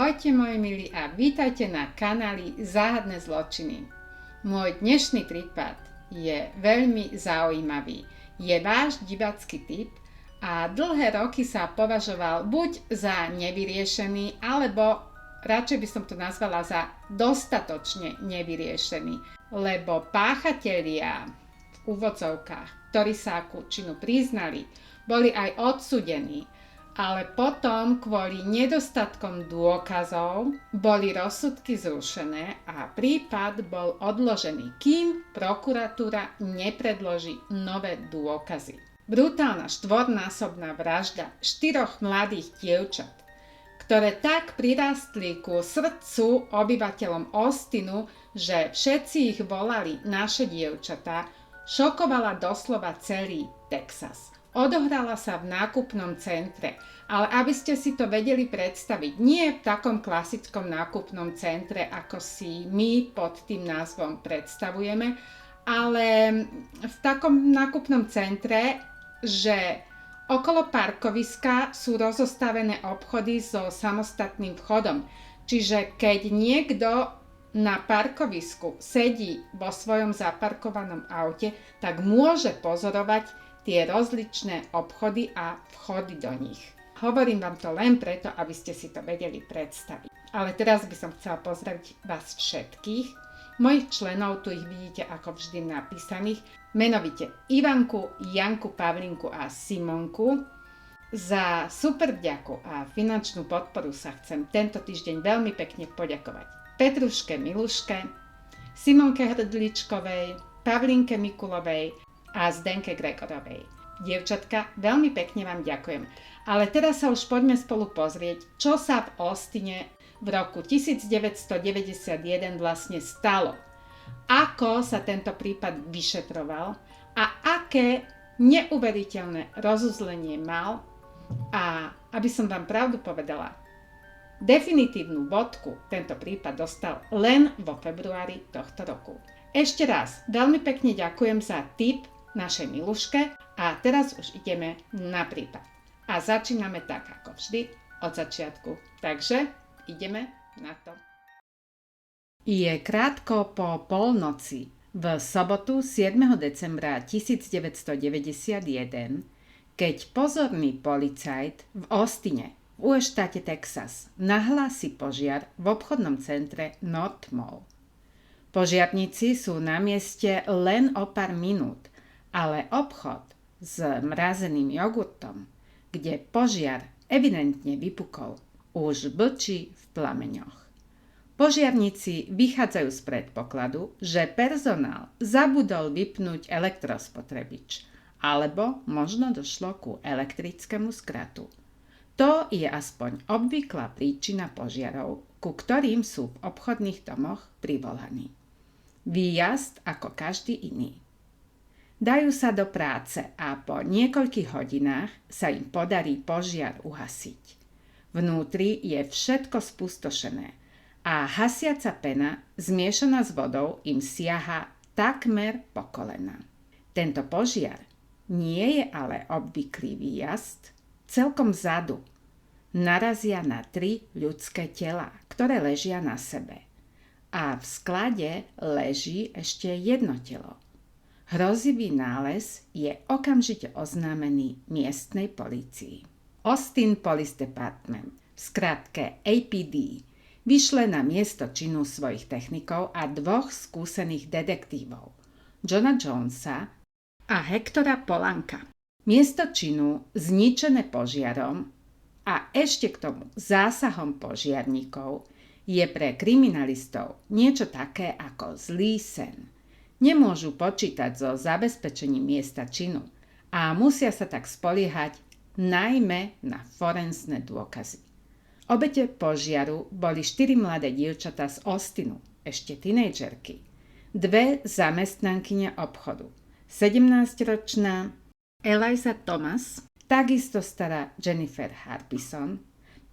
Ahojte moji milí a vítajte na kanáli Záhadné zločiny. Môj dnešný prípad je veľmi zaujímavý. Je váš divácky typ a dlhé roky sa považoval buď za nevyriešený, alebo radšej by som to nazvala za dostatočne nevyriešený. Lebo páchatelia v úvodzovkách, ktorí sa ku činu priznali, boli aj odsúdení. Ale potom kvôli nedostatkom dôkazov boli rozsudky zrušené a prípad bol odložený, kým prokuratúra nepredloží nové dôkazy. Brutálna štvornásobná vražda 4 mladých dievčat, ktoré tak prirástli ku srdcu obyvateľom Austinu, že všetci ich volali naše dievčatá, šokovala doslova celý Texas. Odohrala sa v nákupnom centre, ale aby ste si to vedeli predstaviť, nie v takom klasickom nákupnom centre, ako si my pod tým názvom predstavujeme, ale v takom nákupnom centre, že okolo parkoviska sú rozostavené obchody so samostatným vchodom. Čiže keď niekto na parkovisku sedí vo svojom zaparkovanom aute, tak môže pozorovať tie rozličné obchody a vchody do nich. Hovorím vám to len preto, aby ste si to vedeli predstaviť. Ale teraz by som chcela pozdraviť vás všetkých. Mojich členov, tu ich vidíte ako vždy napísaných, menovite Ivanku, Janku, Pavlinku a Simonku. Za super vďaku a finančnú podporu sa chcem tento týždeň veľmi pekne poďakovať Petruške Miluške, Simonke Hrdličkovej, Pavlinke Mikulovej a Zdenke Gregorovej. Dievčatka, veľmi pekne vám ďakujem. Ale teraz sa už poďme spolu pozrieť, čo sa v Austine v roku 1991 vlastne stalo. Ako sa tento prípad vyšetroval a aké neuveriteľné rozuzlenie mal. A aby som vám pravdu povedala, definitívnu bodku tento prípad dostal len vo februári tohto roku. Ešte raz veľmi pekne ďakujem za tip našej Miluške a teraz už ideme na prípad. A začíname tak ako vždy od začiatku. Takže ideme na to. Je krátko po polnoci v sobotu 7. decembra 1991, keď pozorný policajt v Austine v štáte Texas nahlási požiar v obchodnom centre North Mall. Požiarníci sú na mieste len o pár minút, ale obchod s mrazeným jogurtom, kde požiar evidentne vypukol, už blčí v plameňoch. Požiarníci vychádzajú z predpokladu, že personál zabudol vypnúť elektrospotrebič, alebo možno došlo ku elektrickému skratu. To je aspoň obvyklá príčina požiarov, ku ktorým sú v obchodných domoch privolaní. Výjazd ako každý iný. Dajú sa do práce a po niekoľkých hodinách sa im podarí požiar uhasiť. Vnútri je všetko spustošené a hasiaca pena zmiešaná s vodou im siaha takmer po kolená. Tento požiar nie je ale obvyklý výjazd. Celkom vzadu narazia na 3 ľudské telá, ktoré ležia na sebe. A v sklade leží ešte jedno telo. Hrozivý nález je okamžite oznámený miestnej polícii. Austin Police Department, v skratke APD, vyšle na miesto činu svojich technikov a 2 skúsených detektívov, Johna Jonesa a Hectora Polanka. Miesto činu zničené požiarom a ešte k tomu zásahom požiarníkov je pre kriminalistov niečo také ako zlý sen. Nemôžu počítať so zabezpečením miesta činu a musia sa tak spoliehať najmä na forenzné dôkazy. Obete požiaru boli 4 mladé dievčatá z Austinu, ešte tínedžerky, 2 zamestnankyne obchodu, 17-ročná Eliza Thomas, takisto stará Jennifer Harbison,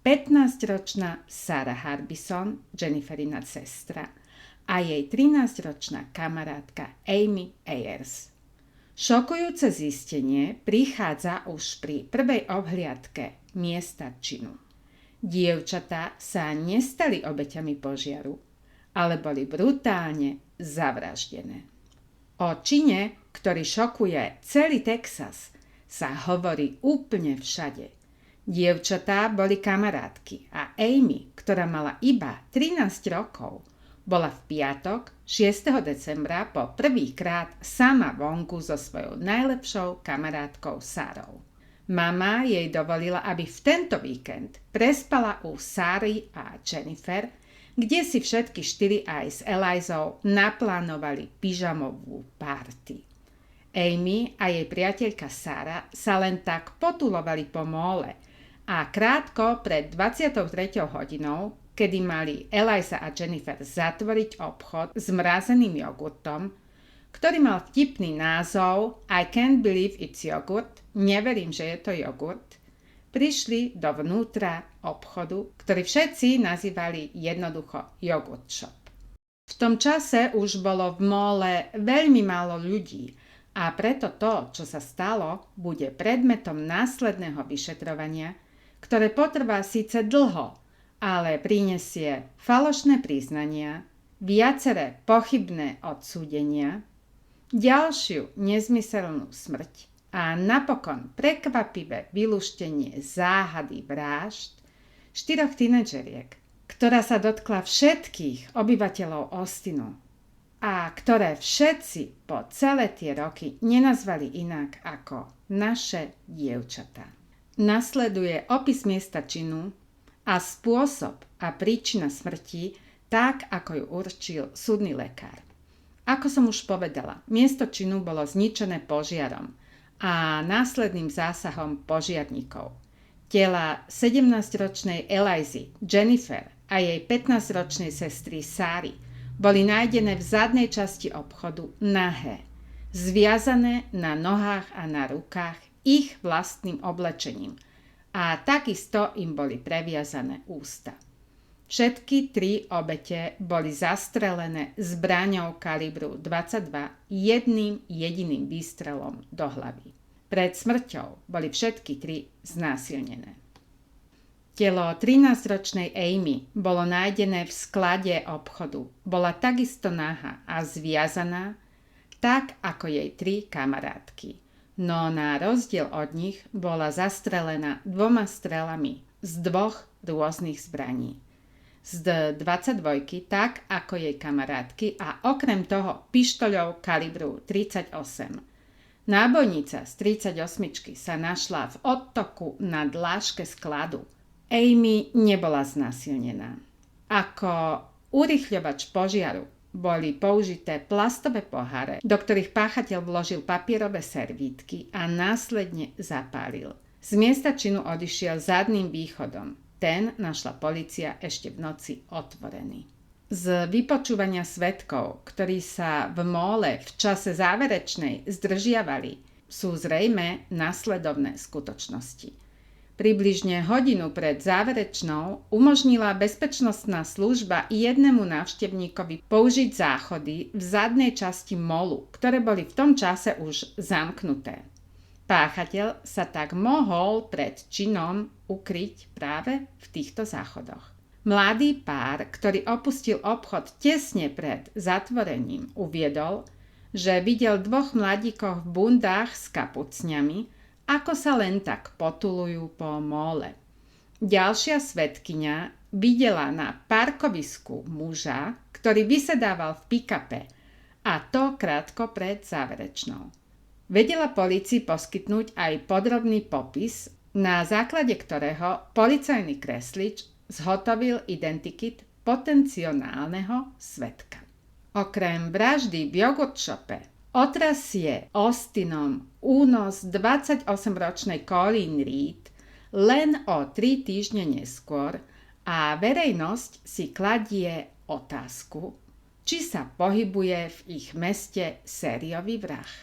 15-ročná Sarah Harbison, Jenniferina sestra, a jej 13-ročná kamarátka Amy Ayers. Šokujúce zistenie prichádza už pri prvej obhliadke miesta činu. Dievčatá sa nestali obeťami požiaru, ale boli brutálne zavraždené. O čine, ktorý šokuje celý Texas, sa hovorí úplne všade. Dievčatá boli kamarátky a Amy, ktorá mala iba 13 rokov, bola v piatok 6. decembra po prvýkrát sama vonku so svojou najlepšou kamarátkou Sarou. Mama jej dovolila, aby v tento víkend prespala u Sary a Jennifer, kde si všetky štyri aj s Elizou naplánovali pyžamovú party. Amy a jej priateľka Sara sa len tak potulovali po móle a krátko pred 23. hodinou, kedy mali Eliza a Jennifer zatvoriť obchod s mrazeným jogurtom, ktorý mal vtipný názov I can't believe it's yogurt, neverím, že je to jogurt, prišli dovnútra obchodu, ktorý všetci nazývali jednoducho Yogurt Shop. V tom čase už bolo v móle veľmi málo ľudí a preto to, čo sa stalo, bude predmetom následného vyšetrovania, ktoré potrvá síce dlho, ale prinesie falošné priznania, viaceré pochybné odsúdenia, ďalšiu nezmyselnú smrť a napokon prekvapivé vylúštenie záhady vražd 4 tínedžeriek, ktorá sa dotkla všetkých obyvateľov Austinu a ktoré všetci po celé tie roky nenazvali inak ako naše dievčatá. Nasleduje opis miesta činu a spôsob a príčina smrti tak, ako ju určil súdny lekár. Ako som už povedala, miesto činu bolo zničené požiarom a následným zásahom požiarníkov. Tela 17-ročnej Elizy, Jennifer a jej 15-ročnej sestry Sary boli nájdené v zadnej časti obchodu nahé, zviazané na nohách a na rukách ich vlastným oblečením a takisto im boli previazané ústa. Všetky 3 obete boli zastrelené zbraňou kalibru 22 jedným jediným výstrelom do hlavy. Pred smrťou boli všetky 3 znásilnené. Telo 13-ročnej Amy bolo nájdené v sklade obchodu. Bola takisto nahá a zviazaná, tak ako jej 3 kamarátky. No na rozdiel od nich bola zastrelená 2 strelami z 2 rôznych zbraní. Z 22, tak ako jej kamarátky a okrem toho pištoľov kalibru 38. Nábojnica z 38 sa našla v odtoku na dláške skladu. Amy nebola znásilnená. Ako urýchľovač požiaru boli použité plastové poháre, do ktorých páchateľ vložil papierové servítky a následne zapálil. Z miesta činu odišiel zadným východom. Ten našla polícia ešte v noci otvorený. Z vypočúvania svedkov, ktorí sa v móle v čase záverečnej zdržiavali, sú zrejmé nasledovné skutočnosti. Približne hodinu pred záverečnou umožnila bezpečnostná služba jednému návštevníkovi použiť záchody v zadnej časti molu, ktoré boli v tom čase už zamknuté. Páchateľ sa tak mohol pred činom ukryť práve v týchto záchodoch. Mladý pár, ktorý opustil obchod tesne pred zatvorením, uviedol, že videl 2 mladíkov v bundách s kapucňami, ako sa len tak potulujú po móle. Ďalšia svedkyňa videla na parkovisku muža, ktorý vysedával v pick-upe, a to krátko pred záverečnou. Vedela polícii poskytnúť aj podrobný popis, na základe ktorého policajný kreslič zhotovil identikit potenciálneho svedka. Okrem vraždy v Yogurt Shope otrasie Austinom únos 28-ročnej Colleen Reed len o 3 týždne neskôr a verejnosť si kladie otázku, či sa pohybuje v ich meste sériový vrah.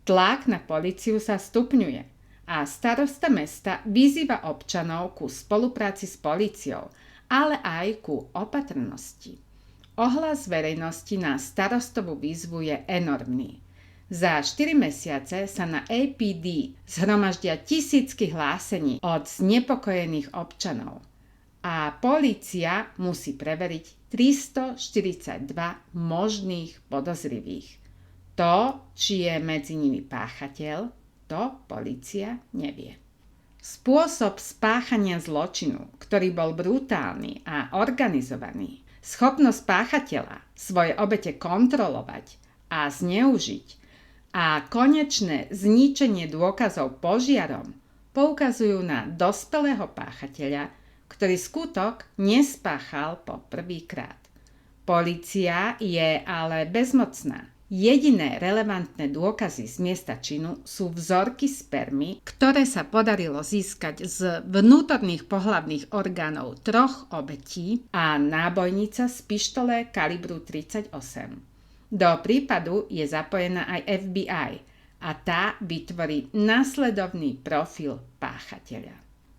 Tlak na políciu sa stupňuje a starosta mesta vyzýva občanov ku spolupráci s políciou, ale aj ku opatrnosti. Ohlas verejnosti na starostovú výzvu je enormný. Za 4 mesiace sa na APD zhromaždia tisícky hlásení od znepokojených občanov a polícia musí preveriť 342 možných podozrivých. To, či je medzi nimi páchateľ, to polícia nevie. Spôsob spáchania zločinu, ktorý bol brutálny a organizovaný, schopnosť páchateľa svoje obete kontrolovať a zneužiť a konečné zničenie dôkazov požiarom poukazujú na dospelého páchateľa, ktorý skutok nespáchal po prvýkrát. Polícia je ale bezmocná. Jediné relevantné dôkazy z miesta činu sú vzorky spermy, ktoré sa podarilo získať z vnútorných pohlavných orgánov 3 obetí a nábojnica z pištole kalibru 38. Do prípadu je zapojená aj FBI a tá vytvorí nasledovný profil páchateľa.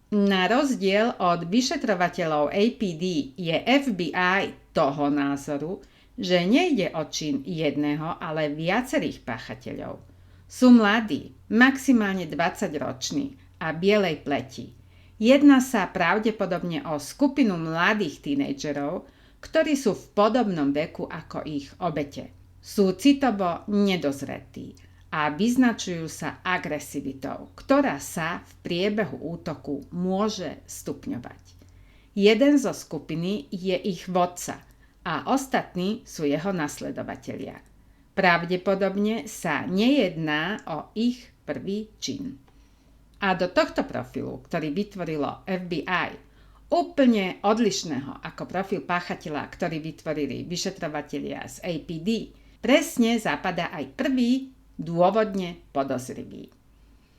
Na rozdiel od vyšetrovateľov APD je FBI toho názoru, že nejde o čin jedného, ale viacerých páchateľov. Sú mladí, maximálne 20-roční a bielej pleti. Jedná sa pravdepodobne o skupinu mladých tínedžerov, ktorí sú v podobnom veku ako ich obete. Sú citovo nedozretí a vyznačujú sa agresivitou, ktorá sa v priebehu útoku môže stupňovať. Jeden zo skupiny je ich vodca a ostatní sú jeho nasledovatelia. Pravdepodobne sa nejedná o ich prvý čin. A do tohto profilu, ktorý vytvorilo FBI, úplne odlišného ako profil páchateľa, ktorý vytvorili vyšetrovatelia z APD, presne zapadá aj prvý dôvodne podozrivý.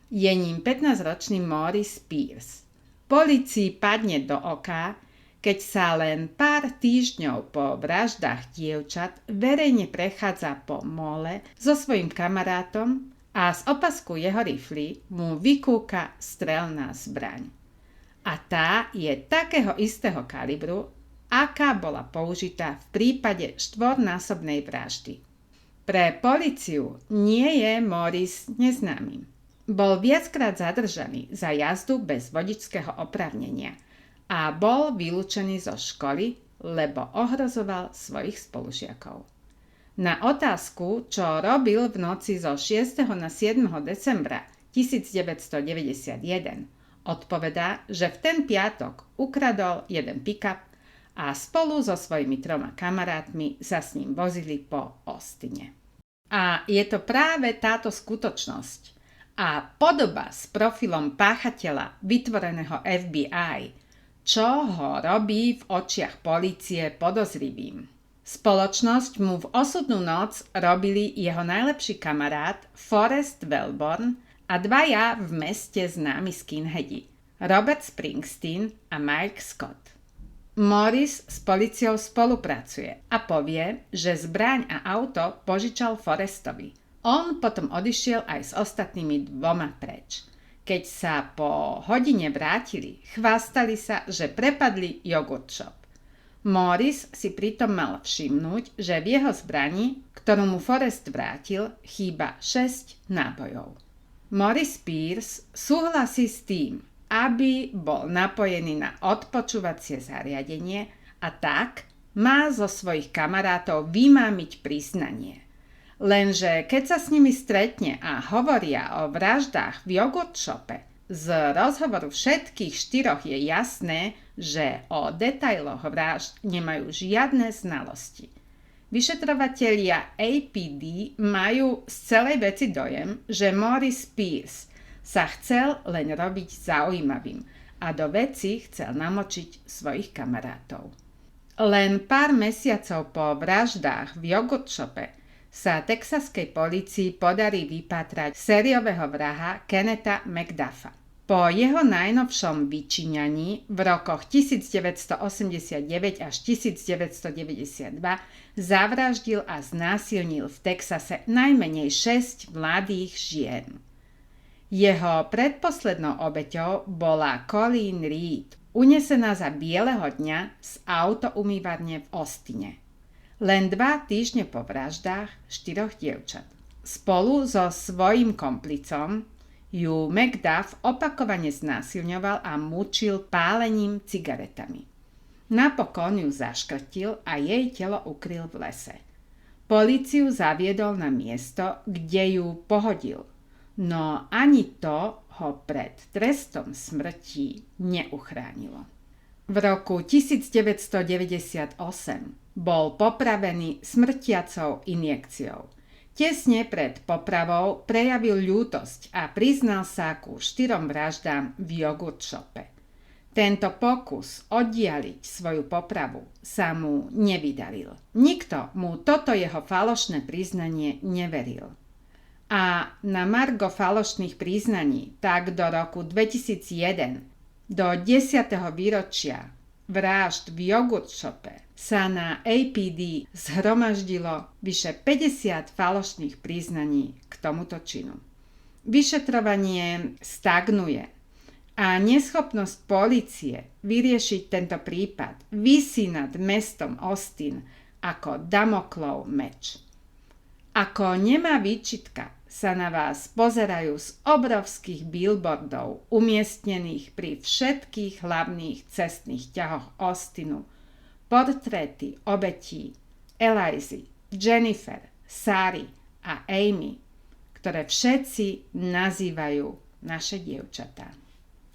Je ním 15-ročný Maurice Spears. Polícii padne do oka, keď sa len pár týždňov po vraždách dievčat verejne prechádza po mole so svojím kamarátom a z opasku jeho rifly mu vykúka strelná zbraň. A tá je takého istého kalibru, aká bola použitá v prípade 4-násobnej vraždy. Pre políciu nie je Maurice neznámym. Bol viackrát zadržaný za jazdu bez vodičského oprávnenia a bol vylúčený zo školy, lebo ohrozoval svojich spolužiakov. Na otázku, čo robil v noci zo 6. na 7. decembra 1991, odpovedá, že v ten piatok ukradol jeden pick-up a spolu so svojimi 3 kamarátmi sa s ním vozili po Austine. A je to práve táto skutočnosť a podoba s profilom páchateľa vytvoreného FBI, čo ho robí v očiach polície podozrivým. Spoločnosť mu v osudnú noc robili jeho najlepší kamarát Forrest Wellborn a 2 v meste známi skinheadi, Robert Springsteen a Mike Scott. Maurice s políciou spolupracuje a povie, že zbraň a auto požičal Forrestovi. On potom odišiel aj s ostatnými 2 preč. Keď sa po hodine vrátili, chvástali sa, že prepadli jogurt shop. Maurice si pritom mal všimnúť, že v jeho zbrani, ktorú mu Forrest vrátil, chýba 6 nábojov. Maurice Spears súhlasí s tým, aby bol napojený na odpočúvacie zariadenie a tak má zo svojich kamarátov vymámiť priznanie. Lenže keď sa s nimi stretne a hovoria o vraždách v jogurt shope, z rozhovoru všetkých 4 je jasné, že o detailoch vražd nemajú žiadne znalosti. Vyšetrovatelia APD majú z celej veci dojem, že Maurice Spears sa chcel len robiť zaujímavým a do veci chcel namočiť svojich kamarátov. Len pár mesiacov po vraždách v jogurt shope sa texaskej polícii podarí vypátrať sériového vraha Kennetha McDuffa. Po jeho najnovšom vyčíňaní v rokoch 1989 až 1992 zavraždil a znásilnil v Texase najmenej 6 mladých žien. Jeho predposlednou obeťou bola Colleen Reed, unesená za bieleho dňa z autoumývarne v Austine. Len 2 týždne po vraždách 4 dievčat. Spolu so svojím komplicom ju McDuff opakovane znásilňoval a mučil pálením cigaretami. Napokon ju zaškrtil a jej telo ukryl v lese. Políciu zaviedol na miesto, kde ju pohodil, no ani to ho pred trestom smrti neuchránilo. V roku 1998 bol popravený smrtiacou injekciou. Tesne pred popravou prejavil ľútosť a priznal sa ku 4 vraždám v jogurt shope. Tento pokus oddialiť svoju popravu sa mu nevydaril. Nikto mu toto jeho falošné priznanie neveril. A na margo falošných priznaní tak do roku 2001, do 10. výročia vražd v jogurt shope, sa na APD zhromaždilo vyše 50 falošných priznaní k tomuto činu. Vyšetrovanie stagnuje a neschopnosť polície vyriešiť tento prípad visí nad mestom Austin ako Damoklov meč. Ako nemá výčitka sa na vás pozerajú z obrovských billboardov umiestnených pri všetkých hlavných cestných ťahoch Austinu portréty obetí Elizy, Jennifer, Sary a Amy, ktoré všetci nazývajú naše dievčatá.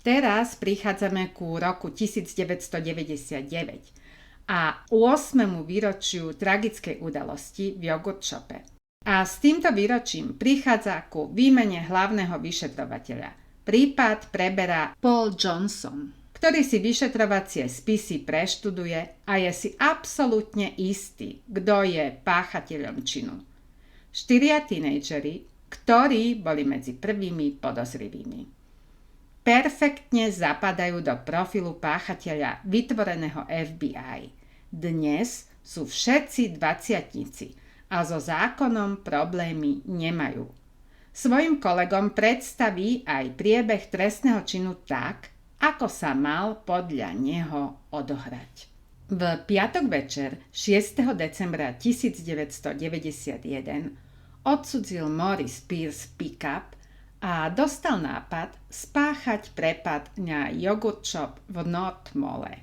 Teraz prichádzame ku roku 1999 a 8. výročiu tragickej udalosti v jogurt shope. A s týmto výročím prichádza ku výmene hlavného vyšetrovateľa. Prípad preberá Paul Johnson, ktorý si vyšetrovacie spisy preštuduje a je si absolútne istý, kto je páchateľom činu. 4 tínejdžeri, ktorí boli medzi prvými podozrivými. Perfektne zapadajú do profilu páchateľa vytvoreného FBI. Dnes sú všetci dvaciatnici a so zákonom problémy nemajú. Svojim kolegom predstaví aj priebeh trestného činu tak, ako sa mal podľa neho odohrať. V piatok večer 6. decembra 1991 odcudzil Morris Pierce pick-up a dostal nápad spáchať prepad na jogurt shop v North Mole.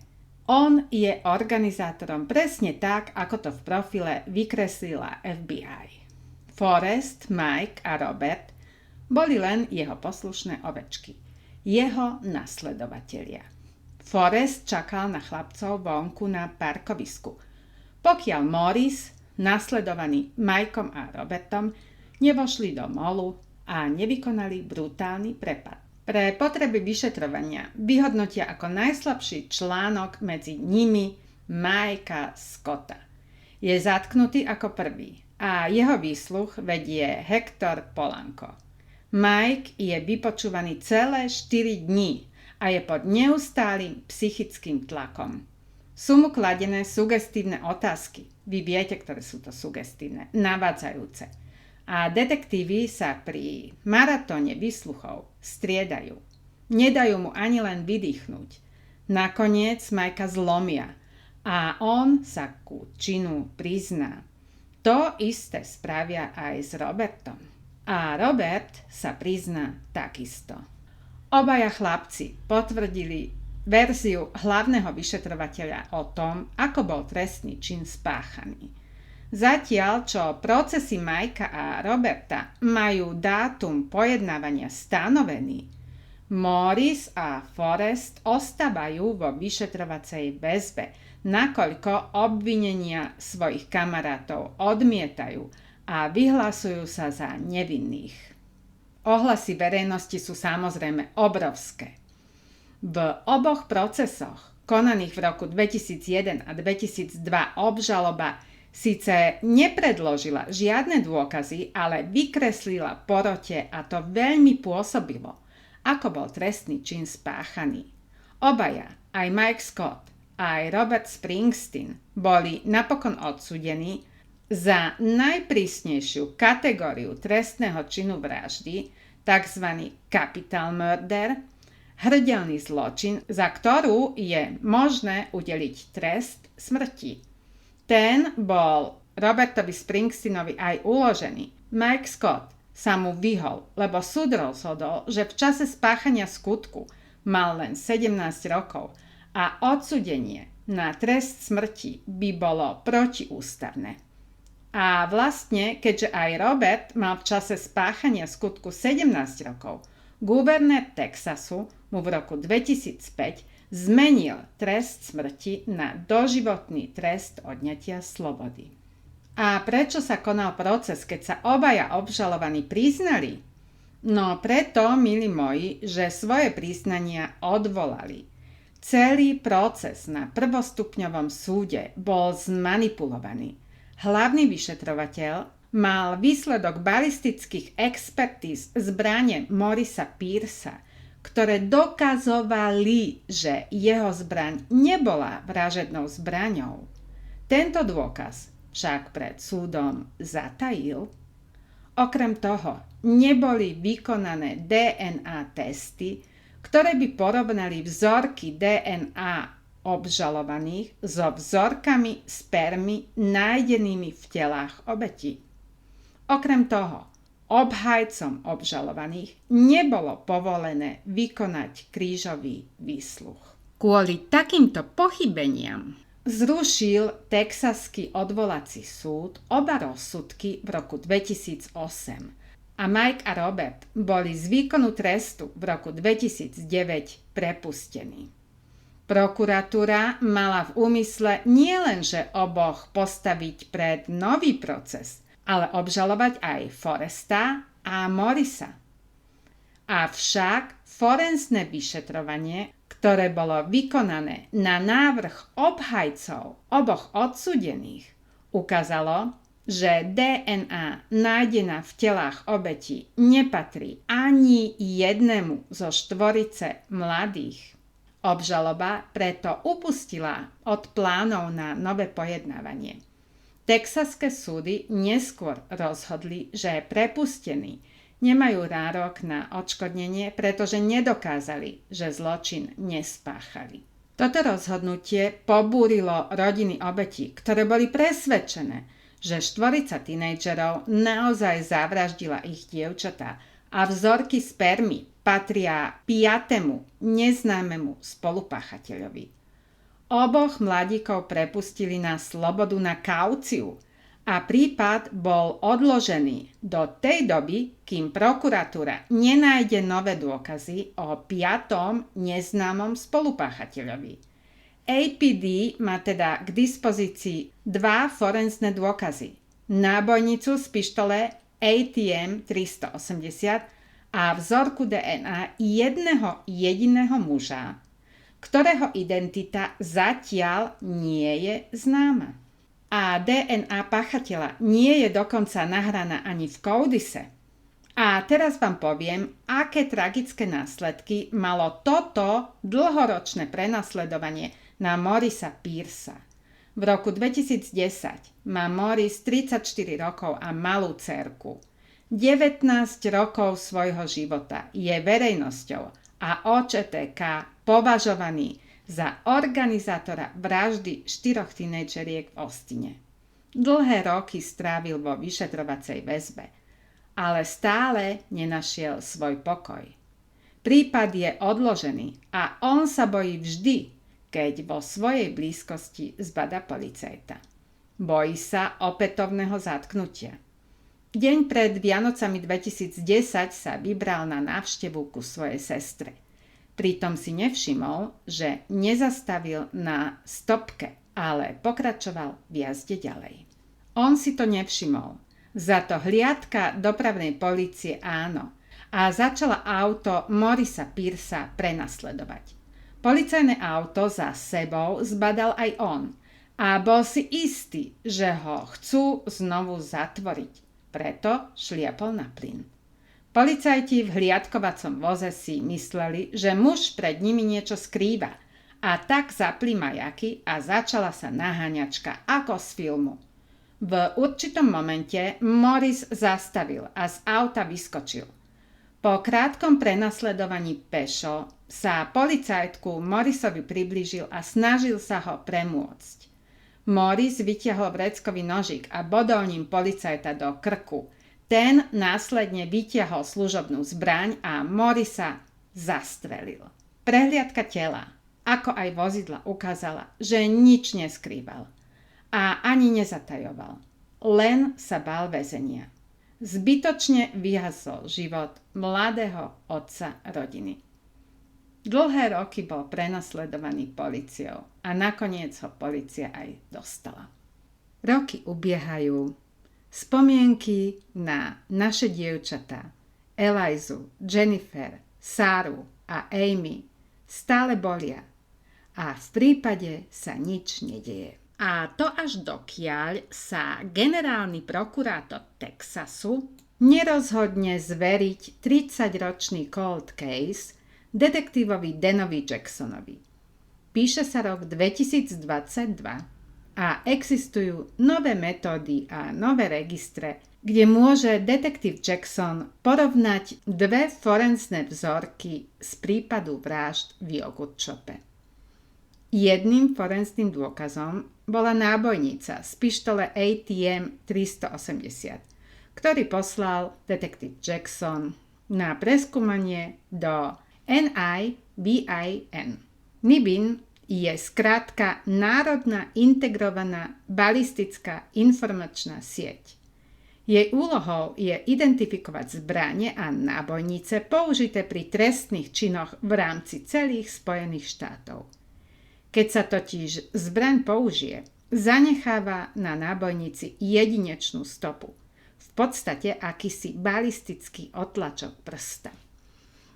On je organizátorom presne tak, ako to v profile vykreslila FBI. Forrest, Mike a Robert boli len jeho poslušné ovečky, jeho nasledovatelia. Forrest čakal na chlapcov vonku na parkovisku, pokiaľ Morris, nasledovaný Mikeom a Robertom, nevošli do molu a nevykonali brutálny prepad. Pre potreby vyšetrovania vyhodnotia ako najslabší článok medzi nimi Mikea Scotta. Je zatknutý ako prvý a jeho výsluch vedie Hector Polanco. Mike je vypočúvaný celé 4 dní a je pod neustálým psychickým tlakom. Sú mu kladené sugestívne otázky. Vy viete, ktoré sú to sugestívne, navádzajúce. A detektívy sa pri maratóne výsluchov striedajú. Nedajú mu ani len vydýchnuť. Nakoniec Mikea zlomia a on sa ku činu prizná. To isté spravia aj s Robertom. A Robert sa prizná takisto. Obaja chlapci potvrdili verziu hlavného vyšetrovateľa o tom, ako bol trestný čin spáchaný. Zatiaľ, čo procesy Mikea a Roberta majú dátum pojednávania stanovený, Morris a Forrest ostávajú vo vyšetrovacej väzbe, nakoľko obvinenia svojich kamarátov odmietajú a vyhlasujú sa za nevinných. Ohlasy verejnosti sú samozrejme obrovské. V oboch procesoch, konaných v roku 2001 a 2002, obžaloba síce nepredložila žiadne dôkazy, ale vykreslila porote, a to veľmi pôsobivo, ako bol trestný čin spáchaný. Obaja, aj Mike Scott, aj Robert Springsteen, boli napokon odsúdení za najprísnejšiu kategóriu trestného činu vraždy, tzv. Capital Murder, hrdelný zločin, za ktorú je možné udeliť trest smrti. Ten bol Robertovi Springsteenovi aj uložený. Mike Scott sa mu vyhol, lebo súd rozhodol, že v čase spáchania skutku mal len 17 rokov a odsúdenie na trest smrti by bolo protiústavné. A vlastne, keďže aj Robert mal v čase spáchania skutku 17 rokov, guvernér Texasu mu v roku 2005 zmenil trest smrti na doživotný trest odňatia slobody. A prečo sa konal proces, keď sa obaja obžalovaní priznali? No preto, milí moji, že svoje priznania odvolali. Celý proces na prvostupňovom súde bol zmanipulovaný. Hlavný vyšetrovateľ mal výsledok balistických expertíz zbrane Morisa Pearsa, ktoré dokazovali, že jeho zbraň nebola vražednou zbraňou. Tento dôkaz však pred súdom zatajil. Okrem toho, neboli vykonané DNA testy, ktoré by porovnali vzorky DNA obžalovaných so vzorkami spermy nájdenými v telách obetí. Okrem toho, obhajcom obžalovaných nebolo povolené vykonať krížový výsluch. Kvôli takýmto pochybeniam zrušil Texaský odvolací súd oba rozsudky v roku 2008 a Mike a Robert boli z výkonu trestu v roku 2009 prepustení. Prokuratúra mala v úmysle nielenže oboch postaviť pred nový proces, ale obžalovať aj Foresta a Morisa. Avšak forenzné vyšetrovanie, ktoré bolo vykonané na návrh obhajcov oboch odsúdených, ukázalo, že DNA nájdená v telách obetí nepatrí ani jednému zo štvorice mladých. Obžaloba preto upustila od plánov na nové pojednávanie. Texaské súdy neskôr rozhodli, že prepustení nemajú nárok na odškodnenie, pretože nedokázali, že zločin nespáchali. Toto rozhodnutie pobúrilo rodiny obetí, ktoré boli presvedčené, že štvorica tínedžerov naozaj zavraždila ich dievčatá a vzorky spermy patria 5. neznámemu spolupáchateľovi. Oboch mladíkov prepustili na slobodu na kauciu a prípad bol odložený do tej doby, kým prokuratúra nenájde nové dôkazy o 5. neznámom spolupáchateľovi. APD má teda k dispozícii 2 forenzné dôkazy. Nábojnicu z pištole ATM 380 a vzorku DNA jedného jediného muža, ktorého identita zatiaľ nie je známa. A DNA páchateľa nie je dokonca nahraná ani v kódise. A teraz vám poviem, aké tragické následky malo toto dlhoročné prenasledovanie na Morisa Pearsa. V roku 2010 má Morris 34 rokov a malú dcérku. 19 rokov svojho života je verejnosťou a OČTK považovaný za organizátora vraždy 4 tínedžeriek v Austine. Dlhé roky strávil vo vyšetrovacej väzbe, ale stále nenašiel svoj pokoj. Prípad je odložený a on sa bojí vždy, keď vo svojej blízkosti zbada policajta. Bojí sa opätovného zatknutia. Deň pred Vianocami 2010 sa vybral na návštevu ku svojej sestre. Pritom si nevšimol, že nezastavil na stopke, ale pokračoval v jazde ďalej. On si to nevšimol. Za to hliadka dopravnej polície áno a začala auto Morisa Pearsa prenasledovať. Policajné auto za sebou zbadal aj on a bol si istý, že ho chcú znovu zatvoriť. Preto šliapol na plyn. Policajti v hliadkovacom voze si mysleli, že muž pred nimi niečo skrýva a tak zapli majaky a začala sa naháňačka ako z filmu. V určitom momente Morris zastavil a z auta vyskočil. Po krátkom prenasledovaní pešo sa policajtku Morrisovi priblížil a snažil sa ho premôcť. Morris vytiahol vreckový nožík a bodol ním policajta do krku. Ten následne vytiahol služobnú zbraň a Morrisa zastrelil. Prehliadka tela ako aj vozidla ukázala, že nič neskrýval a ani nezatajoval. Len sa bál väzenia. Zbytočne vyhasol život mladého otca rodiny. Dlhé roky bol prenasledovaný políciou a nakoniec ho polícia aj dostala. Roky ubiehajú. Spomienky na naše dievčatá, Elizu, Jennifer, Sáru a Amy, stále bolia a v prípade sa nič nedeje. A to až dokiaľ sa generálny prokurátor Texasu nerozhodne zveriť 30-ročný cold case detektívovi Danovi Jacksonovi. Píše sa rok 2022 a existujú nové metódy a nové registre, kde môže detektív Jackson porovnať dve forenzné vzorky z prípadu vražd v jogurt shope. Jedným forenzným dôkazom bola nábojnica z pištole ATM 380, ktorý poslal detektív Jackson na preskúmanie do NIBIN. NIBIN je skrátka Národná integrovaná balistická informačná sieť. Jej úlohou je identifikovať zbrane a nábojnice použité pri trestných činoch v rámci celých Spojených štátov. Keď sa totiž zbraň použije, zanecháva na nábojnici jedinečnú stopu, v podstate akýsi balistický otlačok prsta.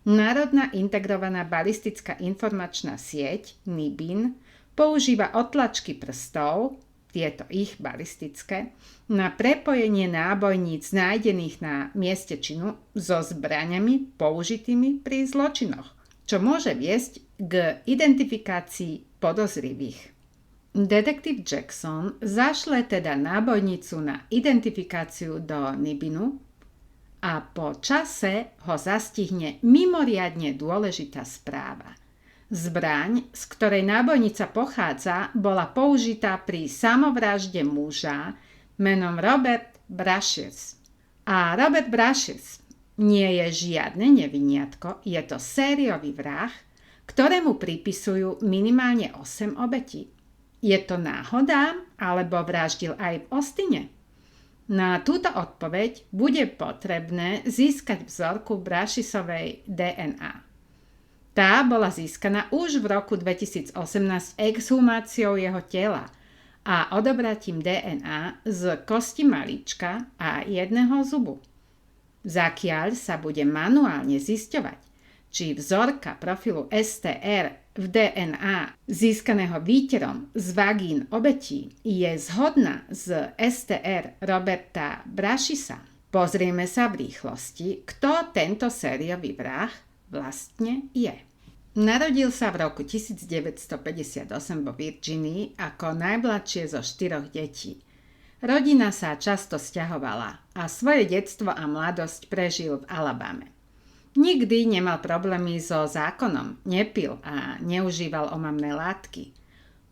Národná integrovaná balistická informačná sieť NIBIN používa otlačky prstov, tieto ich balistické, na prepojenie nábojníc nájdených na mieste činu so zbraňami použitými pri zločinoch, čo môže viesť k identifikácii podozrivých. Detektív Jackson zašle teda nábojnicu na identifikáciu do NIBINu a po čase ho zastihne mimoriadne dôležitá správa. Zbraň, z ktorej nábojnica pochádza, bola použitá pri samovražde muža menom Robert Brashears. A Robert Brashears nie je žiadne neviniatko, je to sériový vrah, ktorému pripisujú minimálne 8 obetí. Je to náhoda, alebo vraždil aj v Austine? Na túto odpoveď bude potrebné získať vzorku Brashearsovej DNA. Tá bola získaná už v roku 2018 exhumáciou jeho tela a odobratím DNA z kosti malička a jedného zubu. Zakiaľ sa bude manuálne zisťovať, či vzorka profilu STR v DNA získaného výterom z vagín obetí je zhodná s STR Roberta Brashearsa. Pozrieme sa v rýchlosti, kto tento sériový vrah vlastne je. Narodil sa v roku 1958 vo Virginii ako najmladšie zo 4 detí. Rodina sa často sťahovala a svoje detstvo a mladosť prežil v Alabame. Nikdy nemal problémy so zákonom, nepil a neužíval omamné látky.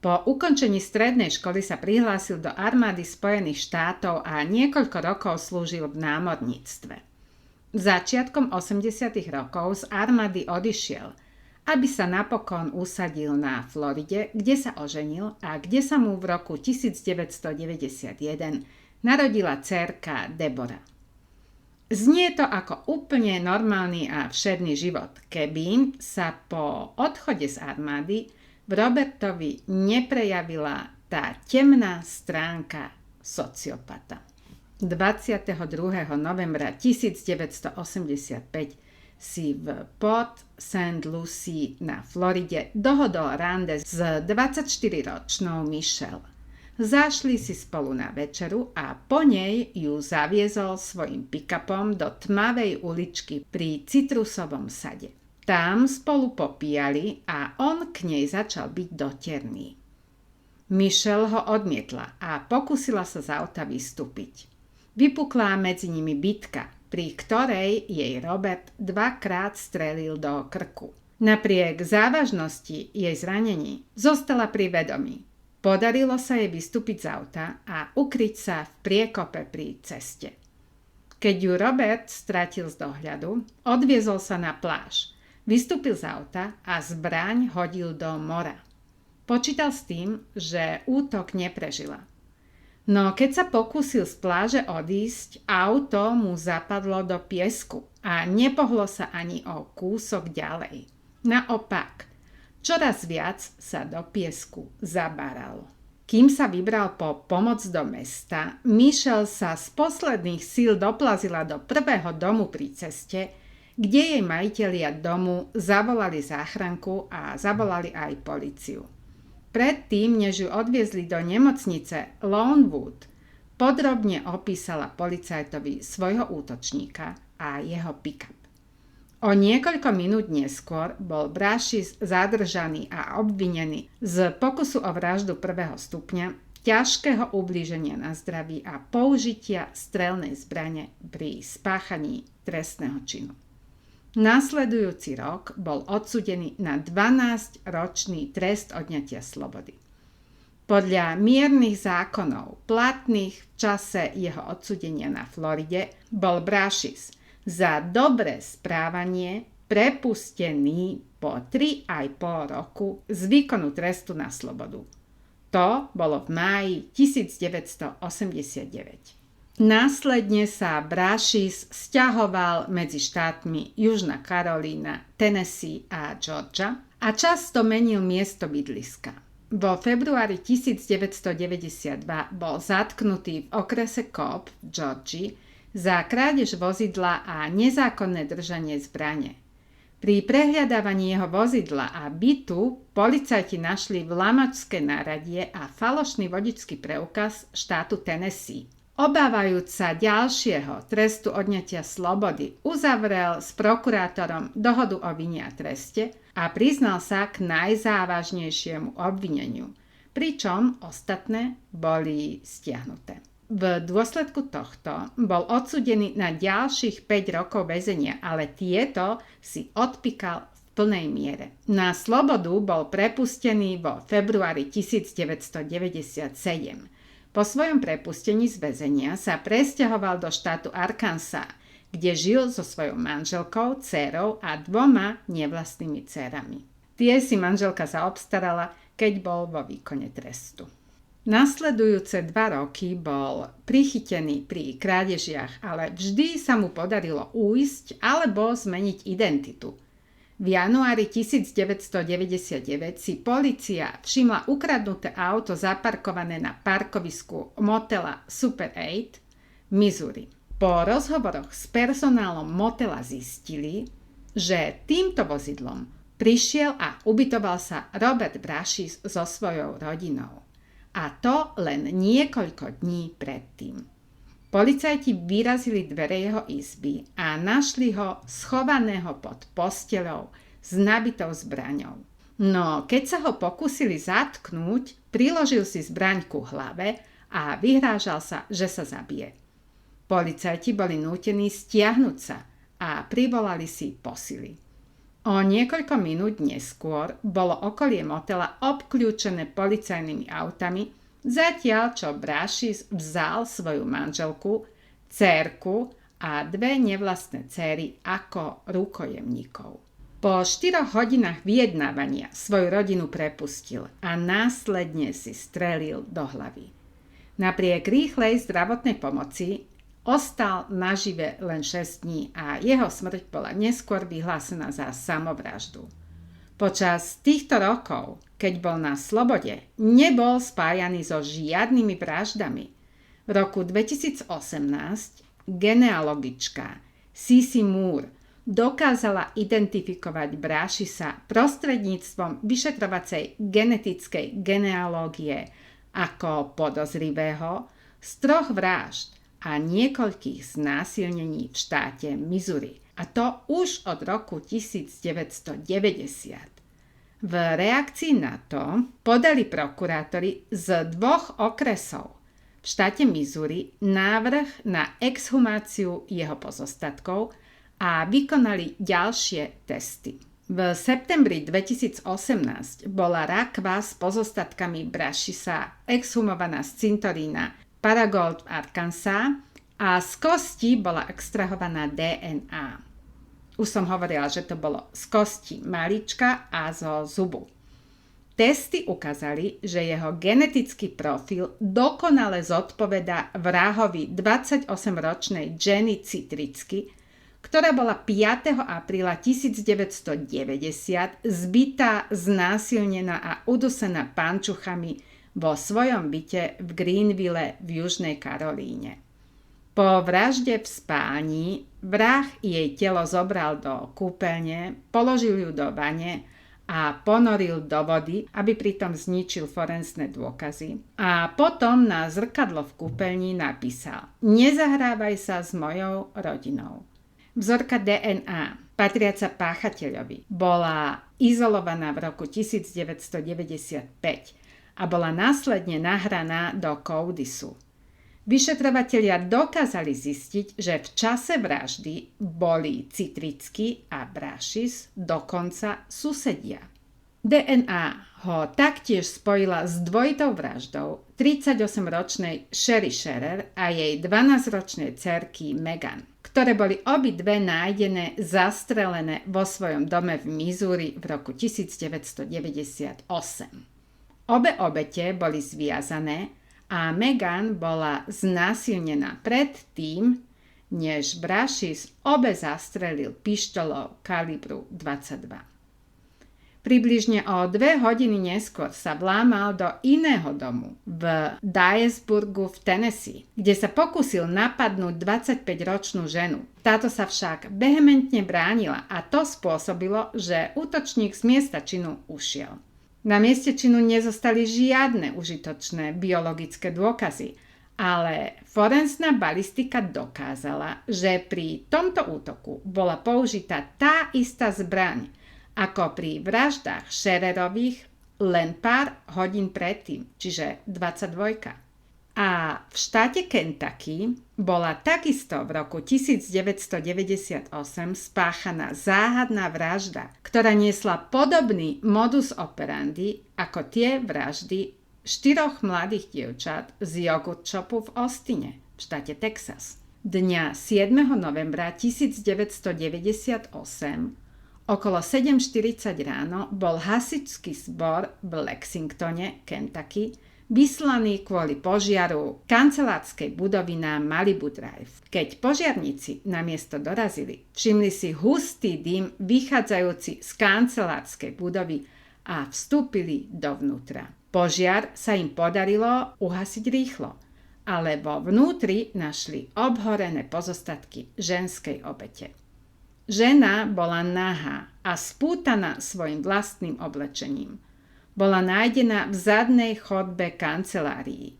Po ukončení strednej školy sa prihlásil do armády Spojených štátov a niekoľko rokov slúžil v námorníctve. Začiatkom 80. rokov z armády odišiel, aby sa napokon usadil na Floride, kde sa oženil a kde sa mu v roku 1991 narodila dcérka Deborah. Znie to ako úplne normálny a všedný život, keby sa po odchode z armády v Robertovi neprejavila tá temná stránka sociopata. 22. novembra 1985 si v Port St. Lucie na Floride dohodol rande s 24-ročnou Michelle. Zašli si spolu na večeru a po nej ju zaviezol svojim pick-upom do tmavej uličky pri citrusovom sade. Tam spolu popíjali a on k nej začal byť doterný. Michelle ho odmietla a pokúsila sa z auta vystúpiť. Vypuklá medzi nimi bitka, pri ktorej jej Robert 2-krát strelil do krku. Napriek závažnosti jej zranení zostala pri vedomí. Podarilo sa jej vystúpiť z auta a ukryť sa v priekope pri ceste. Keď ju Robert stratil z dohľadu, odviezol sa na pláž, Vystúpil z auta a zbraň hodil do mora. Počítal s tým, že útok neprežila. No keď sa pokúsil z pláže odísť, auto mu zapadlo do piesku a nepohlo sa ani o kúsok ďalej. Naopak, čoraz viac sa do piesku zabáralo. Kým sa vybral po pomoc do mesta, Michelle sa z posledných síl doplazila do prvého domu pri ceste, kde jej majitelia domu zavolali záchranku a zavolali aj políciu. Predtým, než ju odviezli do nemocnice Lonewood, podrobne opísala policajtovi svojho útočníka a jeho pick-up. O niekoľko minút neskôr bol Brashears zadržaný a obvinený z pokusu o vraždu prvého stupňa, ťažkého ublíženia na zdraví a použitia strelnej zbrane pri spáchaní trestného činu. Nasledujúci rok bol odsúdený na 12-ročný trest odňatia slobody. Podľa miernych zákonov platných v čase jeho odsúdenia na Floride bol Brashears za dobré správanie prepustený po 3,5 roku z výkonu trestu na slobodu. To bolo v máji 1989. Následne sa Brashears sťahoval medzi štátmi Južná Karolína, Tennessee a Georgia a často menil miesto bydliska. Vo februári 1992 bol zatknutý v okrese Cobb v Georgii za krádež vozidla a nezákonné držanie zbrane. Pri prehľadávaní jeho vozidla a bytu policajti našli vlamačské náradie a falošný vodičský preukaz štátu Tennessee. Obávajúc sa ďalšieho trestu odňatia slobody, uzavrel s prokurátorom dohodu o vine a treste a priznal sa k najzávažnejšiemu obvineniu, pričom ostatné boli stiahnuté. V dôsledku tohto bol odsúdený na ďalších 5 rokov väzenia, ale tieto si odpíkal v plnej miere. Na slobodu bol prepustený vo februári 1997. Po svojom prepustení z väzenia sa presťahoval do štátu Arkansas, kde žil so svojou manželkou, dcérou a 2 nevlastnými dcérami. Tie si manželka zaobstarala, keď bol vo výkone trestu. Nasledujúce 2 roky bol prichytený pri krádežiach, ale vždy sa mu podarilo újsť alebo zmeniť identitu. V januári 1999 si polícia všimla ukradnuté auto zaparkované na parkovisku motela Super 8 v Missouri. Po rozhovoroch s personálom motela zistili, že týmto vozidlom prišiel a ubytoval sa Robert Brashears so svojou rodinou. A to len niekoľko dní predtým. Policajti vyrazili dvere jeho izby a našli ho schovaného pod posteľou s nabitou zbraňou. No keď sa ho pokúsili zatknúť, priložil si zbraň ku hlave a vyhrážal sa, že sa zabije. Policajti boli nútení stiahnuť sa a privolali si posily. O niekoľko minút neskôr bolo okolie motela obkľúčené policajnými autami, zatiaľ čo Brashears vzal svoju manželku, dcérku a 2 nevlastné dcéry ako rukojemníkov. Po 4 hodinách vyjednávania svoju rodinu prepustil a následne si strelil do hlavy. Napriek rýchlej zdravotnej pomoci ostal nažive len 6 dní a jeho smrť bola neskôr vyhlásená za samovraždu. Počas týchto rokov, keď bol na slobode, nebol spájaný so žiadnymi vraždami. V roku 2018 genealogička Cece Moore dokázala identifikovať Brashearsa prostredníctvom vyšetrovacej genetickej genealógie ako podozrivého z 3 vražd a niekoľkých znásilnení v štáte Missouri. A to už od roku 1990. V reakcii na to podali prokurátori z 2 okresov v štáte Missouri návrh na exhumáciu jeho pozostatkov a vykonali ďalšie testy. V septembri 2018 bola rakva s pozostatkami Brashearsa exhumovaná z cintorína Paragould v Arkansas a z kosti bola extrahovaná DNA. Už som hovorila, že to bolo z kosti malička a zo zubu. Testy ukázali, že jeho genetický profil dokonale zodpovedá vrahovi 28-ročnej Jenny Citricky, ktorá bola 5. apríla 1990 zbitá, znásilnená a udusená pančuchami vo svojom byte v Greenville v Južnej Karolíne. Po vražde v spálni vrah jej telo zobral do kúpeľne, položil ju do vane a ponoril do vody, aby pritom zničil forenzné dôkazy. A potom na zrkadlo v kúpeľni napísal: Nezahrávaj sa s mojou rodinou. Vzorka DNA patriaca páchateľovi bola izolovaná v roku 1995 a bola následne nahraná do Coudisu. Vyšetrovatelia dokázali zistiť, že v čase vraždy boli Citricky a Brascis dokonca susedia. DNA ho taktiež spojila s dvojitou vraždou 38-ročnej Sherry Scherer a jej 12-ročnej dcerky Megan, ktoré boli obidve nájdené zastrelené vo svojom dome v Missouri v roku 1998. Obe obete boli zviazané a Megan bola znásilnená pred tým, než Brascis obe zastrelil pištoľou kalibru 22. Približne o 2 hodiny neskôr sa vlámal do iného domu v Dyersburgu v Tennessee, kde sa pokúsil napadnúť 25-ročnú ženu. Táto sa však vehementne bránila a to spôsobilo, že útočník z miesta činu ušiel. Na mieste činu nezostali žiadne užitočné biologické dôkazy, ale forenzná balistika dokázala, že pri tomto útoku bola použitá tá istá zbraň, ako pri vraždách Schererových len pár hodín predtým, čiže 22. A v štáte Kentucky bola takisto v roku 1998 spáchaná záhadná vražda, ktorá niesla podobný modus operandi ako tie vraždy 4 mladých dievčat z Yogurt Shopu v Austine v štáte Texas. Dňa 7. novembra 1998 okolo 7:40 ráno bol hasičský zbor v Lexingtone, Kentucky, vyslaný kvôli požiaru kancelárskej budovy na Malibu Drive. Keď požiarníci na miesto dorazili, všimli si hustý dym vychádzajúci z kancelárskej budovy a vstúpili dovnútra. Požiar sa im podarilo uhasiť rýchlo, ale vo vnútri našli obhorené pozostatky ženskej obete. Žena bola nahá a spútaná svojim vlastným oblečením. Bola nájdená v zadnej chodbe kancelárií.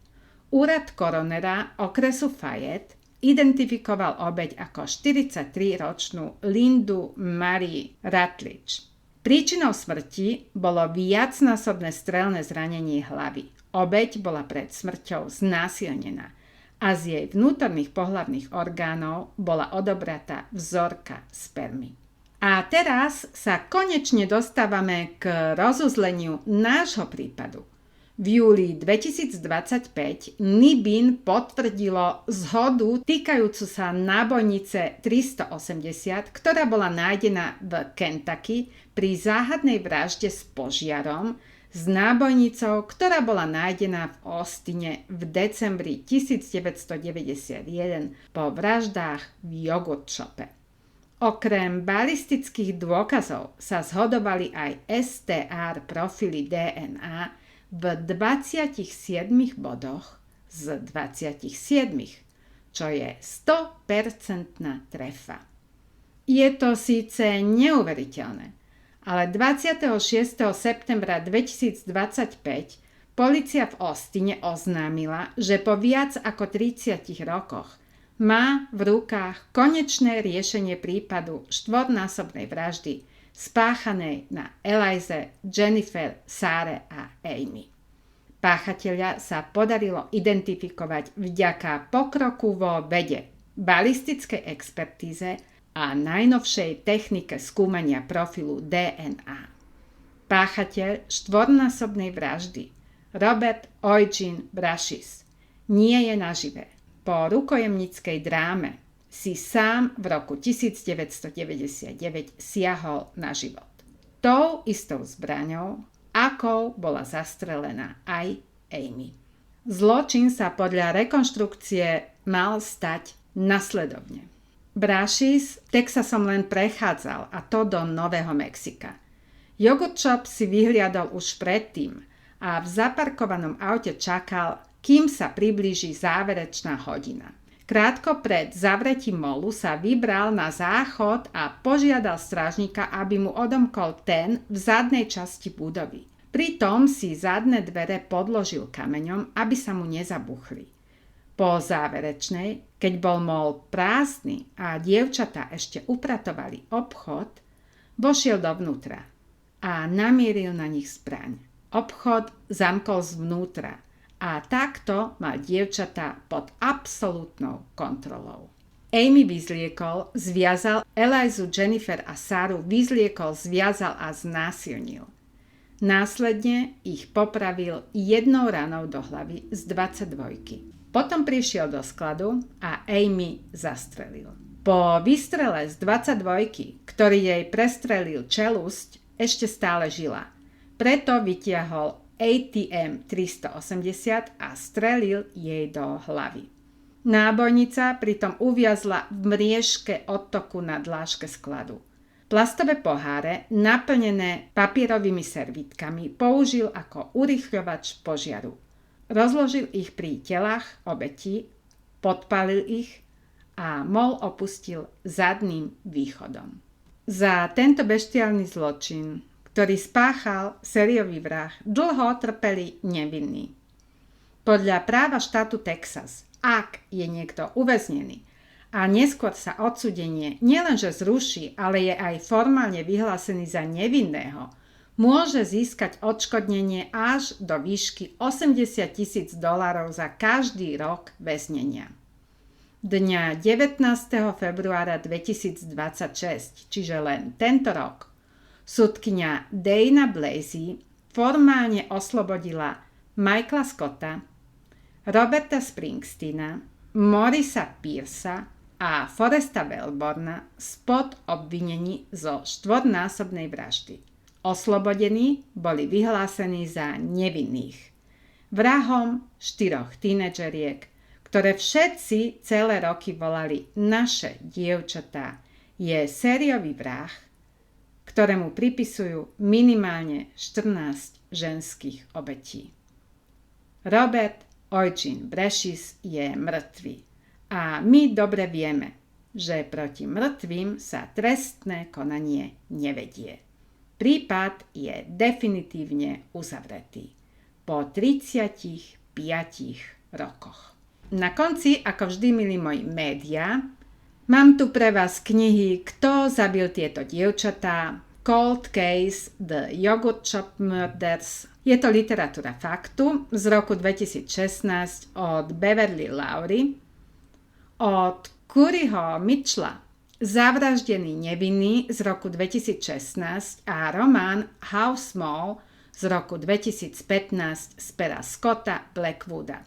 Úrad koronera okresu Fayette identifikoval obeť ako 43-ročnú Lindu Marie Rutledge. Príčinou smrti bolo viacnásobné strelné zranenie hlavy. Obeť bola pred smrťou znásilnená a z jej vnútorných pohlavných orgánov bola odobratá vzorka spermy. A teraz sa konečne dostávame k rozuzleniu nášho prípadu. V júli 2025 NIBIN potvrdilo zhodu týkajúcu sa nábojnice 380, ktorá bola nájdená v Kentucky pri záhadnej vražde s požiarom s nábojnicou, ktorá bola nájdená v Austine v decembri 1991 po vraždách v Yogurt Shope. Okrem balistických dôkazov sa zhodovali aj STR profily DNA v 27 bodoch z 27, čo je 100% trefa. Je to síce neuveriteľné, ale 26. septembra 2025 polícia v Austine oznámila, že po viac ako 30 rokoch má v rukách konečné riešenie prípadu štvornásobnej vraždy spáchanej na Elize, Jennifer, Sáre a Amy. Páchateľa sa podarilo identifikovať vďaka pokroku vo vede, balistickej expertíze a najnovšej technike skúmania profilu DNA. Páchateľ štvornásobnej vraždy Robert Eugene Brascis nie je nažive. Po rukojemníckej dráme si sám v roku 1999 siahol na život. Tou istou zbraňou, akou bola zastrelená aj Amy. Zločin sa podľa rekonštrukcie mal stať nasledovne. Brašis Texasom len prechádzal, a to do Nového Mexika. Yogurt Shop si vyhliadol už predtým a v zaparkovanom aute čakal, kým sa priblíži záverečná hodina. Krátko pred zavretím molu sa vybral na záchod a požiadal strážnika, aby mu odomkol ten v zadnej časti budovy. Pritom si zadné dvere podložil kameňom, aby sa mu nezabuchli. Po záverečnej, keď bol mol prázdny a dievčatá ešte upratovali obchod, vošiel dovnútra a namieril na nich zbraň. Obchod zamkol zvnútra a takto mal dievčatá pod absolútnou kontrolou. Amy vyzliekol, zviazal, Elizu, Jennifer a Saru vyzliekol, zviazal a znásilnil. Následne ich popravil jednou ranou do hlavy z 22. Potom prišiel do skladu a Amy zastrelil. Po výstrele z 22, ktorý jej prestrelil čelusť, ešte stále žila. Preto vytiahol ATM 380 a strelil jej do hlavy. Nábojnica pritom uviazla v mriežke odtoku na dláške skladu. Plastové poháre, naplnené papierovými servítkami, použil ako urýchľovač požiaru. Rozložil ich pri telách obetí, podpálil ich a mol opustil zadným východom. Za tento beštiálny zločin, ktorý spáchal sériový vrah, dlho trpeli nevinní. Podľa práva štátu Texas, ak je niekto uväznený a neskôr sa odsúdenie nielenže zruší, ale je aj formálne vyhlásený za nevinného, môže získať odškodnenie až do výšky $80,000 za každý rok väznenia. Dňa 19. februára 2026, čiže len tento rok, sudkyňa Dana Blasey formálne oslobodila Michaela Scotta, Roberta Springsteena, Morisa Pearsa a Foresta Wellborna spod obvinení zo 4-násobnej vraždy. Oslobodení boli vyhlásení za nevinných. Vrahom 4 tínedžeriek, ktoré všetci celé roky volali naše dievčatá, je sériový vrah, ktorému pripisujú minimálne 14 ženských obetí. Robert Eugene Brašis je mŕtvy a my dobre vieme, že proti mŕtvým sa trestné konanie nevedie. Prípad je definitívne uzavretý po 35 rokoch. Na konci, ako vždy, milí moji médiá, mám tu pre vás knihy Kto zabil tieto dievčatá, Cold Case, The Yogurt Shop Murders. Je to literatúra faktu z roku 2016 od Beverly Lowry, od Curryho Mitchella Zavraždený nevinný z roku 2016 a román How Small z roku 2015 z pera Scotta Blackwooda.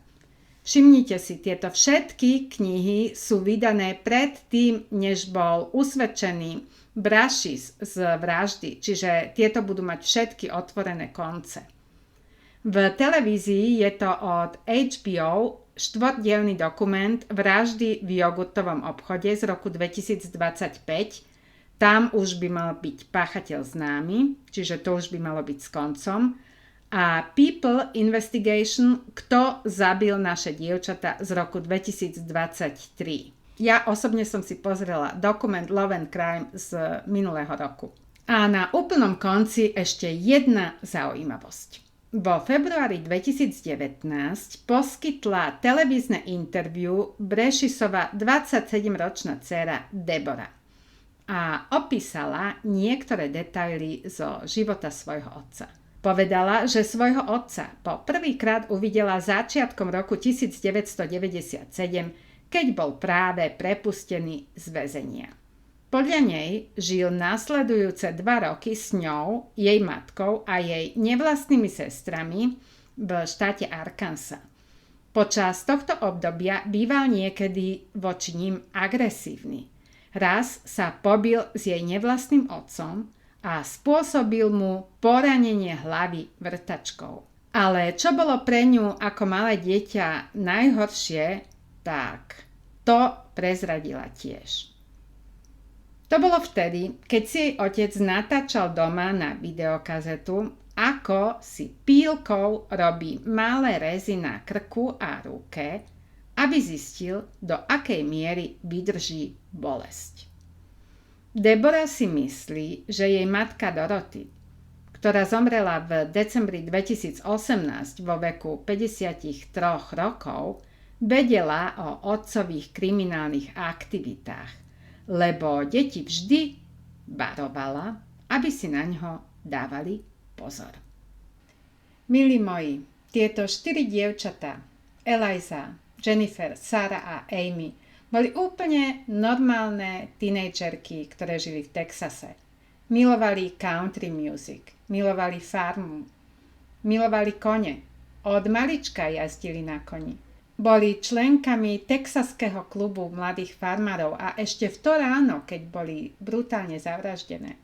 Všimnite si, tieto všetky knihy sú vydané pred tým, než bol usvedčený Brašis z vraždy, čiže tieto budú mať všetky otvorené konce. V televízii je to od HBO štvordielny dokument Vraždy v jogurtovom obchode z roku 2025. Tam už by mal byť páchateľ známy, čiže to už by malo byť s koncom. A People Investigation, Kto zabil naše dievčatá z roku 2023. Ja osobne som si pozrela dokument Love and Crime z minulého roku. A na úplnom konci ešte jedna zaujímavosť. Vo februári 2019 poskytla televízne interview Brašisova 27-ročná dcéra Deborah a opísala niektoré detaily zo života svojho otca. Povedala, že svojho otca po prvýkrát uvidela začiatkom roku 1997, keď bol práve prepustený z väzenia. Podľa nej žil nasledujúce 2 roky s ňou, jej matkou a jej nevlastnými sestrami v štáte Arkansas. Počas tohto obdobia býval niekedy voči ním agresívny. Raz sa pobil s jej nevlastným otcom a spôsobil mu poranenie hlavy vrtačkou. Ale čo bolo pre ňu ako malé dieťa najhoršie, tak to prezradila tiež. To bolo vtedy, keď si jej otec natáčal doma na videokazetu, ako si pílkou robí malé rezy na krku a ruke, aby zistil, do akej miery vydrží bolesť. Deborah si myslí, že jej matka Dorothy, ktorá zomrela v decembri 2018 vo veku 53 rokov, vedela o otcových kriminálnych aktivitách, lebo deti vždy varovala, aby si na ňo dávali pozor. Milí moji, tieto 4 dievčatá, Eliza, Jennifer, Sarah a Amy, boli úplne normálne tínedžerky, ktoré žili v Texase. Milovali country music, milovali farmu, milovali kone. Od malička jazdili na koni. Boli členkami texaského klubu mladých farmárov a ešte v to ráno, keď boli brutálne zavraždené,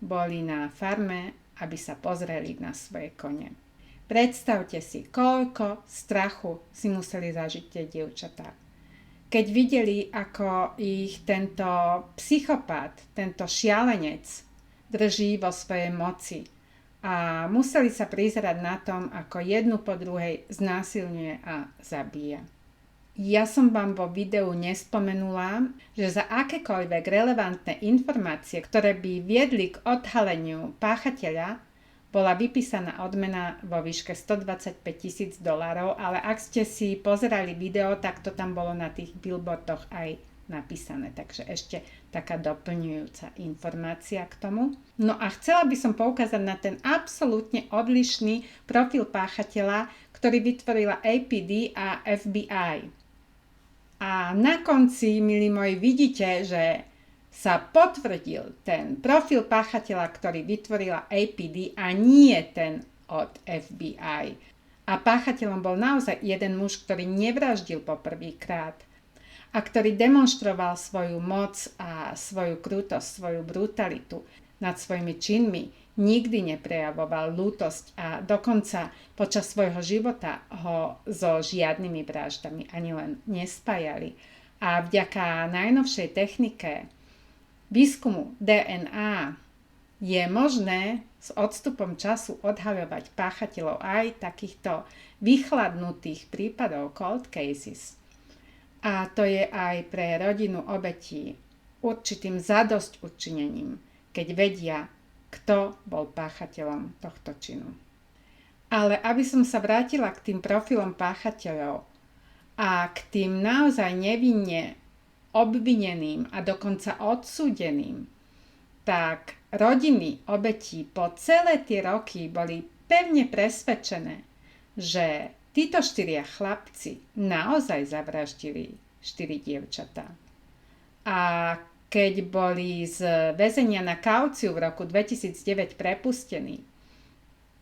boli na farme, aby sa pozreli na svoje kone. Predstavte si, koľko strachu si museli zažiť tie dievčatá. Keď videli, ako ich tento psychopát, tento šialenec drží vo svojej moci a museli sa prizerať na tom, ako jednu po druhej znásilňuje a zabíja. Ja som vám vo videu nespomenula, že za akékoľvek relevantné informácie, ktoré by viedli k odhaleniu páchateľa, bola vypísaná odmena vo výške $125,000, ale ak ste si pozerali video, tak to tam bolo na tých billboardoch aj napísané. Takže ešte taká doplňujúca informácia k tomu. No a chcela by som poukázať na ten absolútne odlišný profil páchateľa, ktorý vytvorila APD a FBI. A na konci, milí moji, vidíte, že sa potvrdil ten profil páchateľa, ktorý vytvorila APD a nie ten od FBI. A páchateľom bol naozaj jeden muž, ktorý nevraždil poprvýkrát a ktorý demonstroval svoju moc a svoju krutosť, svoju brutalitu nad svojimi činmi. Nikdy neprejavoval lútosť a dokonca počas svojho života ho so žiadnymi vraždami ani len nespájali. A vďaka najnovšej technike výskumu DNA je možné s odstupom času odhaľovať páchateľov aj takýchto vychladnutých prípadov cold cases. A to je aj pre rodinu obetí určitým zadosťučinením, keď vedia, kto bol páchateľom tohto činu. Ale aby som sa vrátila k tým profilom páchateľov a k tým naozaj nevinne obvineným a dokonca odsúdeným, tak rodiny obetí po celé tie roky boli pevne presvedčené, že títo 4 chlapci naozaj zavraždili 4 dievčatá. A keď boli z väzenia na kauciu v roku 2009 prepustení,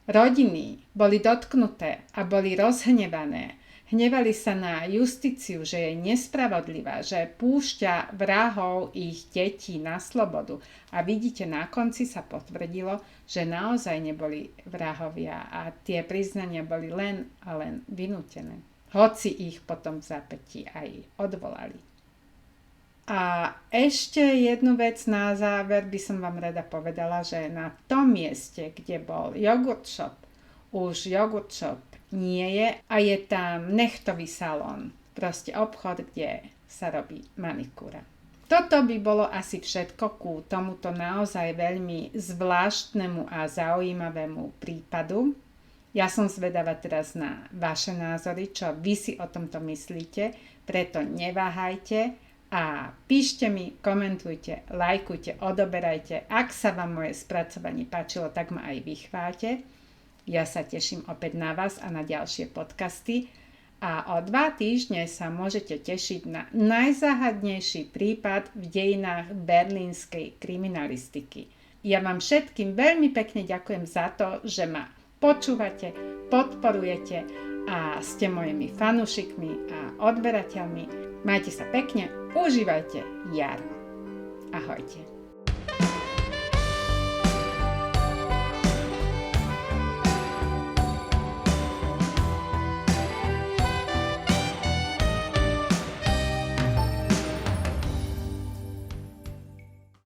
rodiny boli dotknuté a boli rozhnevané. Hnevali sa na justíciu, že je nespravodlivá, že púšťa vrahov ich detí na slobodu. A vidíte, na konci sa potvrdilo, že naozaj neboli vrahovia a tie priznania boli len a len vynútené. Hoci ich potom v zápätí aj odvolali. A ešte jednu vec na záver by som vám rada povedala, že na tom mieste, kde bol jogurt shop, už jogurt shop nie je a je tam nechtový salón, proste obchod, kde sa robí manikúra. Toto by bolo asi všetko ku tomuto naozaj veľmi zvláštnemu a zaujímavému prípadu. Ja som zvedavá teraz na vaše názory, čo vy si o tomto myslíte, preto neváhajte a píšte mi, komentujte, lajkujte, odoberajte. Ak sa vám moje spracovanie páčilo, tak ma aj vychváľte. Ja sa teším opäť na vás a na ďalšie podcasty. A o 2 týždne sa môžete tešiť na najzáhadnejší prípad v dejinách berlínskej kriminalistiky. Ja vám všetkým veľmi pekne ďakujem za to, že ma počúvate, podporujete a ste mojimi fanúšikmi a odberateľmi. Majte sa pekne, užívajte jar. Ahojte.